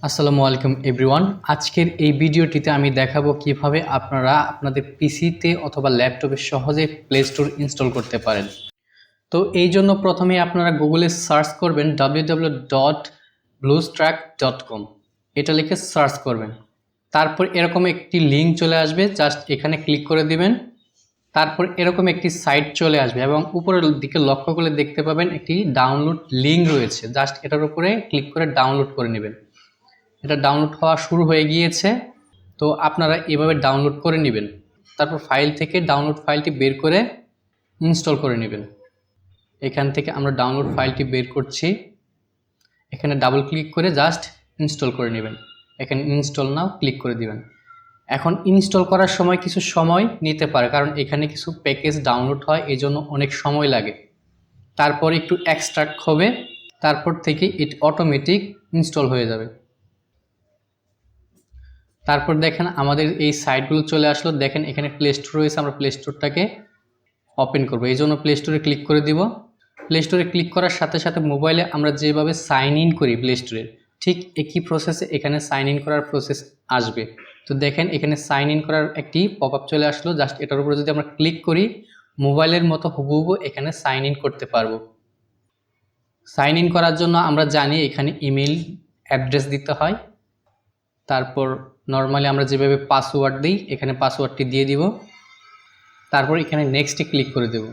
আসসালামু আলাইকুম এভরিওয়ান। আজকের এই ভিডিওটিতে আমি দেখাবো কিভাবে আপনারা আপনাদের পিসিতে অথবা ল্যাপটপে সহজে প্লে স্টোর ইনস্টল করতে পারেন। তো এই জন্য প্রথমে আপনারা গুগলে সার্চ করবেন www.bluestack.com, এটা লিখে সার্চ করবেন। তারপর এরকম একটি লিঙ্ক চলে আসবে, জাস্ট এখানে ক্লিক করে দিবেন। তারপর এরকম একটি সাইট চলে আসবে এবং উপরের দিকে লক্ষ্য করলে দেখতে পাবেন একটি ডাউনলোড লিঙ্ক রয়েছে, জাস্ট এটার উপরে ক্লিক করে ডাউনলোড করে নেবেন। এটা ডাউনলোড হওয়া শুরু হয়ে গিয়েছে, তো আপনারা এভাবে ডাউনলোড করে নেবেন। তারপর ফাইল থেকে ডাউনলোড ফাইলটি বের করে ইনস্টল করে নেবেন। এখান থেকে আমরা ডাউনলোড ফাইলটি বের করছি, এখানে ডাবল ক্লিক করে জাস্ট ইনস্টল করে নেবেন। এখানে ইনস্টল নাও ক্লিক করে দিবেন। এখন ইনস্টল করার সময় কিছু সময় নিতে পারে, কারণ এখানে কিছু প্যাকেজ ডাউনলোড হয়, এই জন্য অনেক সময় লাগে। তারপর একটু এক্সট্রাক্ট হবে, তারপর থেকে এটা অটোমেটিক ইনস্টল হয়ে যাবে। তারপর দেখেন আমাদের এই সাইটগুলো চলে আসলো। দেখেন এখানে প্লে স্টোর রয়েছে, আমরা প্লে স্টোরটাকে ওপেন করবো, এই জন্য প্লে স্টোরে ক্লিক করে দিব। প্লে স্টোরে ক্লিক করার সাথে সাথে মোবাইলে আমরা যেভাবে সাইন ইন করি প্লে স্টোরে, ঠিক একই প্রসেসে এখানে সাইন ইন করার প্রসেস আসবে। তো দেখেন এখানে সাইন ইন করার একটি পপ আপ চলে আসলো, জাস্ট এটার উপরে যদি আমরা ক্লিক করি মোবাইলের মতো হুবহু এখানে সাইন ইন করতে পারবো। সাইন ইন করার জন্য আমরা জানি এখানে ইমেল অ্যাড্রেস দিতে হয়। তারপর নর্মালি আমরা যেভাবে পাসওয়ার্ড দিই এখানে পাসওয়ার্ডটি দিয়ে দিব। তারপর এখানে নেক্সটে ক্লিক করে দেব।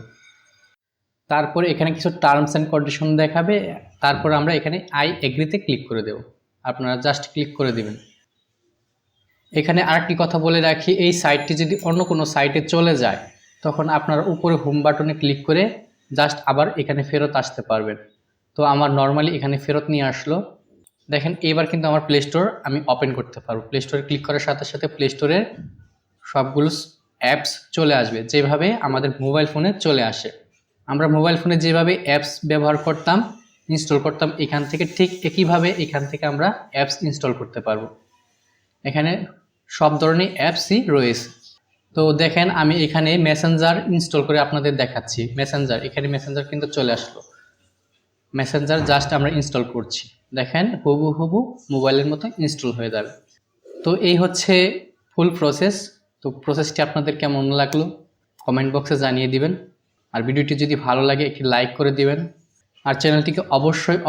তারপর এখানে কিছু টার্মস অ্যান্ড কন্ডিশন দেখাবে, তারপর আমরা এখানে আই এগ্রিতে ক্লিক করে দেব। আপনারা জাস্ট ক্লিক করে দিবেন। এখানে আরেকটি কথা বলে রাখি, এই সাইটটি যদি অন্য কোনো সাইটে চলে যায় তখন আপনারা উপরে হোম বাটনে ক্লিক করে জাস্ট আবার এখানে ফেরত আসতে পারবেন। তো আমার নর্মালি এখানে ফেরত নিয়ে আসলো। দেখেন এবার কিন্তু আমার প্লে স্টোর আমি ওপেন করতে পারবো। প্লে স্টোরে ক্লিক করার সাথে সাথে প্লে স্টোরের সবগুলো অ্যাপস চলে আসবে, যেভাবে আমাদের মোবাইল ফোনে চলে আসে। আমরা মোবাইল ফোনে যেভাবে অ্যাপস ব্যবহার করতাম, ইনস্টল করতাম, এখান থেকে ঠিক একইভাবে এখান থেকে আমরা অ্যাপস ইনস্টল করতে পারবো। এখানে সব ধরনের অ্যাপসই রয়েছে। তো দেখেন আমি এখানে মেসেঞ্জার ইনস্টল করে আপনাদের দেখাচ্ছি। মেসেঞ্জার, এখানে মেসেঞ্জার কিন্তু চলে আসলো। মেসেঞ্জার জাস্ট আমরা ইনস্টল করছি, দেখেন হুবহু মোবাইলের মতো ইনস্টল হয়ে যাবে। তো এই হচ্ছে ফুল প্রসেস। তো প্রসেসটি আপনাদের কেমন লাগলো কমেন্ট বক্সে জানিয়ে দিবেন। আর ভিডিওটি যদি ভালো লাগে একটি লাইক করে দিবেন, আর চ্যানেলটিকে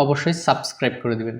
অবশ্যই সাবস্ক্রাইব করে দিবেন।